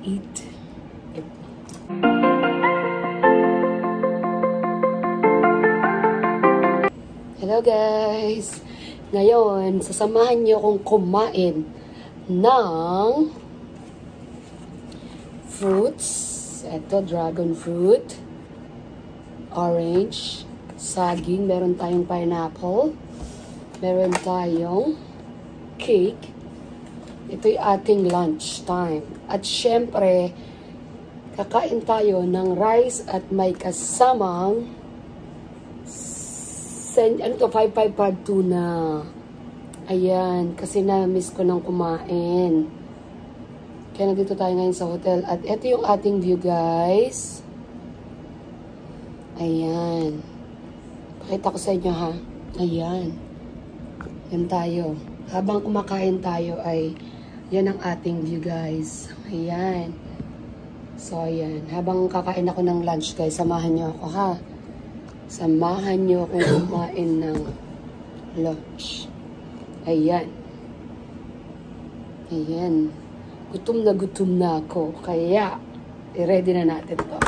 eat. Hello guys! Ngayon, sasamahan niyo akong kumain ng fruits. Ito, dragon fruit, orange, saging, meron tayong pineapple, meron tayong cake. Ito yung ating lunch time. At syempre, kakain tayo ng rice at may kasamang 555 tuna. Ayan, kasi na-miss ko nang kumain. Kaya nandito tayo ngayon sa hotel. At ito yung ating view, guys. Ayan. Pakita ko sa inyo, ha. Ayan. Yan tayo. Habang kumakain tayo ay yan ang ating view, guys. Ayan. So, ayan. Habang kakain ako ng lunch, guys, samahan niyo ako, ha. Samahan niyo akong kumain ng lunch. Ayan. Ayan. Gutom na ako. Kaya, i-ready na natin to.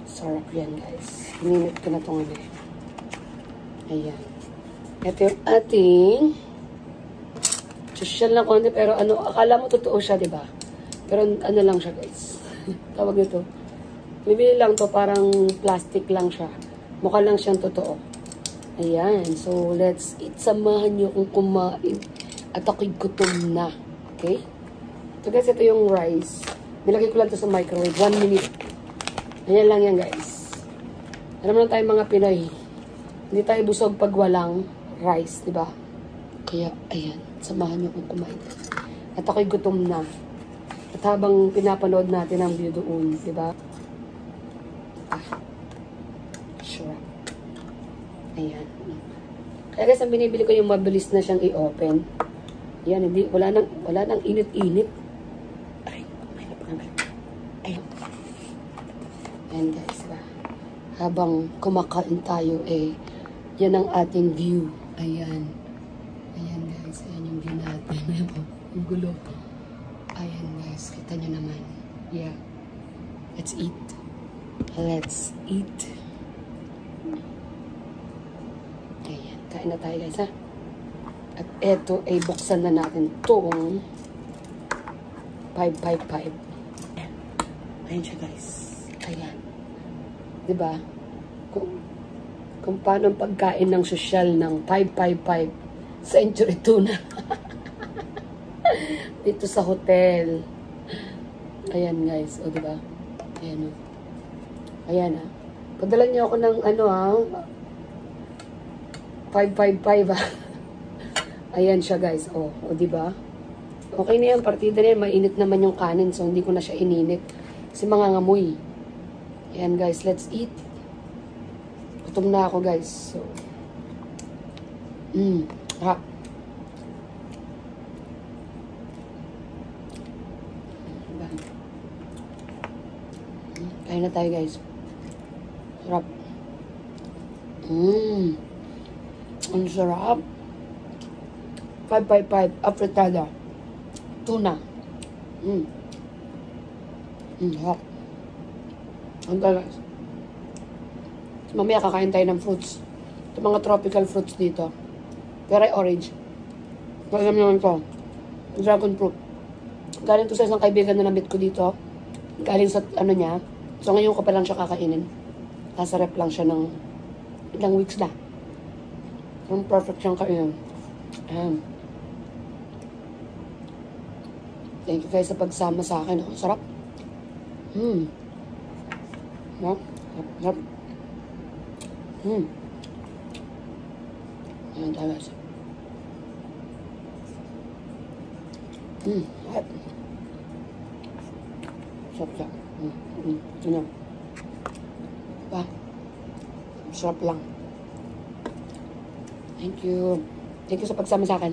Sarap yan, guys. Minute ko na itong ano. Ayan. Ito yung ating social na konti, pero ano, akala mo totoo siya, diba? Pero ano lang siya, guys. Tawag nito. Bibili lang to, parang plastic lang siya. Mukha lang siyang totoo. Ayan. So, let's eat. Samahan niyo kung kumain. At ako'y gutom na. Okay? So, guys, ito yung rice. Nilagay ko lang to sa microwave. 1 minute. Ayan lang yan, guys. Alam na tayo mga Pinoy. Hindi tayo busog pag walang rice, diba? Kaya, ayan. Samahan niyo kung kumain. At ako'y gutom na. At habang pinapanood natin ang view doon, diba? Sure. Ayan. Kaya guys, ang binibili ko yung mabilis na siyang i-open. Ayan, hindi, wala nang init-init. Ay, may napangagal. Ayan. Ayan guys, diba? Habang kumakain tayo, yan ang ating view. Ayan. Ayan guys, ayan yung view natin. Ang gulo. Ayan guys, kita nyo naman. Yeah. Let's eat. Let's eat. Ayan, kain na tayo guys, ha? At eto ay buksan na natin itong 555. Ayan siya guys. Ayan. Diba? Kung paano ang pagkain ng sosyal ng 555 century tuna. Dito sa hotel. Ayan guys, o diba? Ayan o. Ayan, ha. Padala niyo ako ng, 555, ha. Ayan siya, guys. O, diba? Okay na yan. Partida na yan. Mainit naman yung kanin. So, hindi ko na siya ininit. Kasi mangangamoy. Ayan, guys. Let's eat. Gutom na ako, guys. So, ha. Diba? Kain na tayo, guys. Sarap. Ang sarap. 555 afritada. Tuna. Sarap. Ang talas. Mamaya kakain tayo ng fruits. Ito mga tropical fruits dito. Pero ay orange. Alam naman ko. Dragon fruit. Galing to sa isang kaibigan na namit ko dito. Galing sa ano niya. So ngayon ko pa lang siya kakainin. Nasa rep lang siya ng ilang weeks na. Ang perfect siyang kainin. Thank you guys sa pagsama sa akin. Oh, sarap. Sarap. Ayan tayo guys. Sarap. Sarap siya. Ito na. Diba? Sarap lang. Thank you. Thank you sa pagsama sa akin.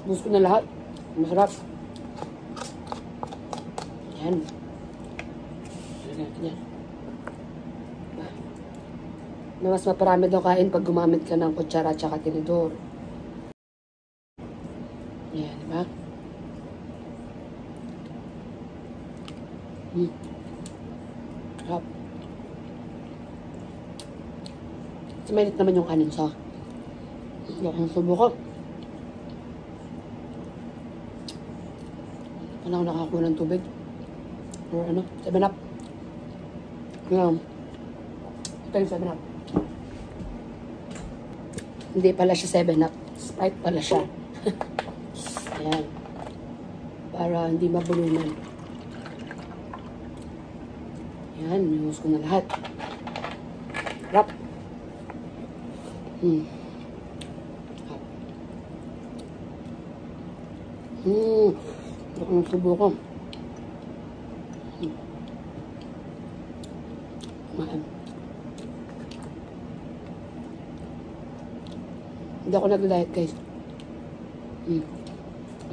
Ubus ko na lahat. Masarap. Yan. Yan. Mas maparami daw kain pag gumamit ka ng kutsara at saka tinidor. Yan, diba? Sarap. Mainit naman yung kanin sa yung subo ko. Ano ako nakakuha ng tubig? Or ano? 7-Up. Ito yung 7-Up. Hindi pala siya 7-Up. Sprite pala siya. Ayan. Para hindi mabulunan. Ayan, minus ko na lahat. Rap. Ito ang subo ko. Kumain. Hindi ako nag-diet, guys.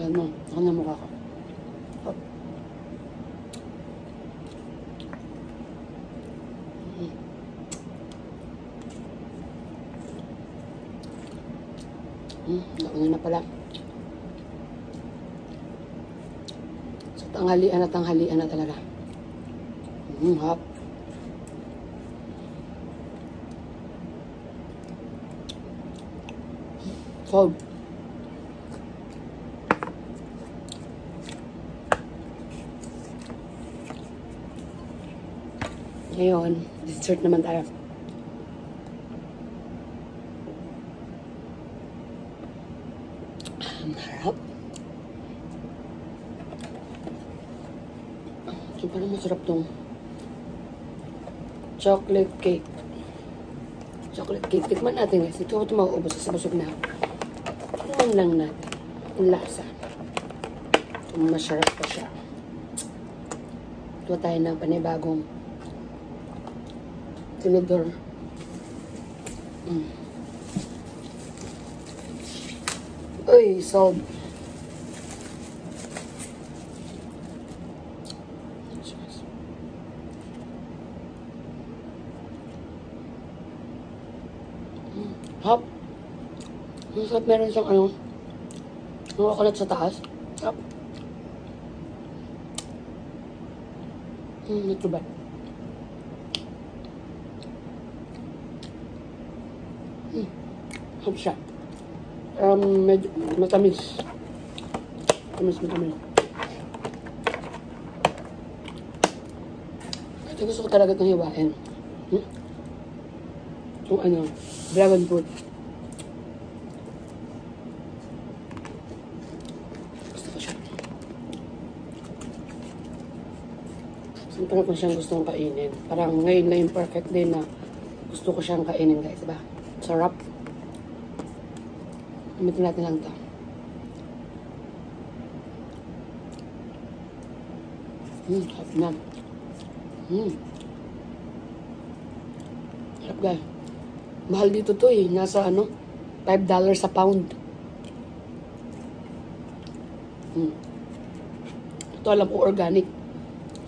Ayan mo. Ako na mukha ko. Nauna na pala. So, tanghalian na talaga. Hap. So, ngayon, dessert naman tayo. Harap. So, parang masarap tong chocolate cake. Chocolate cake. Tikman natin guys. Ito ako mauubos sa busog na. Tikman lang natin. Ang lasa. Kung masarap pa siya. Ito tayo ng panibagong tinidor. Uy, sold. Hop. Masarap, meron siyang ano, kulat sa taas. Hop. Ito ba? Hop siya. Medyo matamis. Matamis. Ito gusto ko talaga itong hiwain. Yung ano, dragon fruit. Gusto ko siya. Parang ko siyang gustong kainin. Parang ngayon na yung perfect day na gusto ko siyang kainin, guys. Diba? Sarap. Gamitin natin lang ito. Sarap na. Sarap, guys. Mahal dito to eh. Nasa ano, $5 a pound. Ito alam ko organic.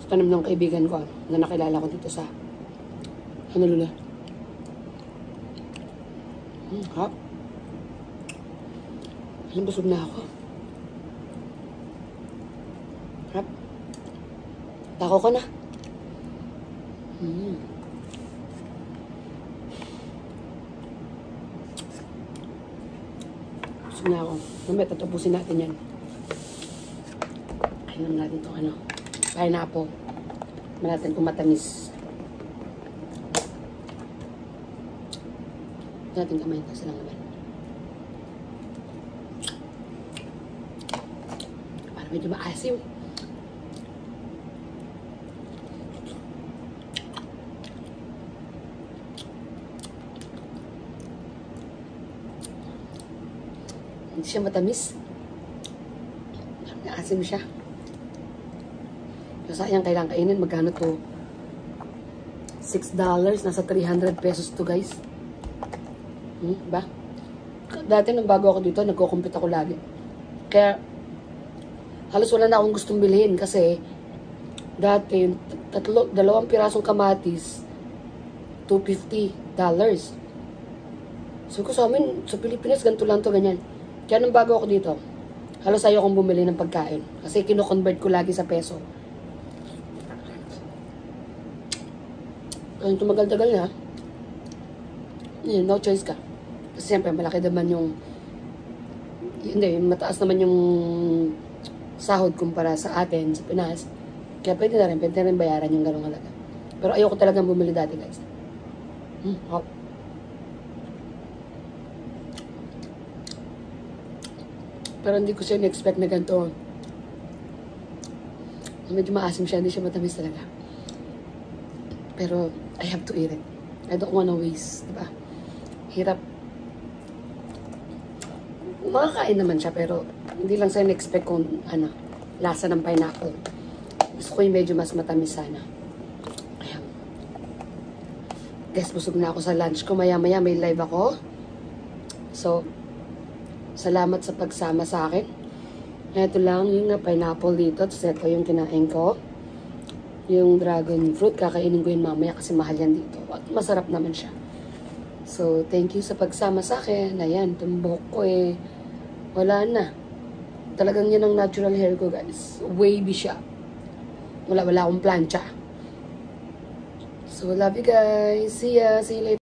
Sa tanim ng kaibigan ko na nakilala ko dito sa Honolulu. Hap. Alam, busog na ako. Hap. Tako ka na. Busog na ako. Mamaya tatapusin natin yan. Ayun natin itong ano, pineapple. Tignan natin kung matamis. Tignan natin kamay ito silang naman. Parang medyo maasim. Hindi siya matamis. Naasim siya. So, sayang kailangan kainin. Magkano to? $6. Nasa 300 pesos to, guys. Diba? Dati nung bago ako dito, nagko-compute ako lagi. Kaya, halos wala na akong gustong bilhin kasi dati, 2 pirasong kamatis, $2 $250. So ko sa amin, sa Pilipinas, ganito lang to, ganyan. Kaya nung bago ako dito, halos ayaw kong bumili ng pagkain. Kasi kino-convert ko lagi sa peso. Kaya tumagal-tagal na, no choice ka. Kasi siyempre, malaki naman hindi, mataas naman yung sahod kumpara sa atin, sa Pinas. Kaya pwede na rin bayaran yung ganong halaga. Pero ayoko talagang bumili dati, guys. Hot. Pero hindi ko siya in-expect na ganito. Medyo maasim siya, hindi siya matamis talaga. Pero, I have to eat it. I don't wanna waste, diba? Hirap. Makakain naman siya, pero hindi lang siya in-expect kung, lasa ng pineapple. Gusto ko yung medyo mas matamis sana. Ayan. Guys, busog na ako sa lunch ko. Maya-maya may live ako. So, salamat sa pagsama sa akin. Ito lang yung pineapple dito. Tapos ito yung kinain ko. Yung dragon fruit, kakainin ko yun mamaya kasi mahal yan dito. At masarap naman siya. So, thank you sa pagsama sa akin. Ayan, itong buhok ko wala na. Talagang yan ang natural hair ko, guys. Wavy siya. Wala akong plancha. So, love you guys. See ya. See you later.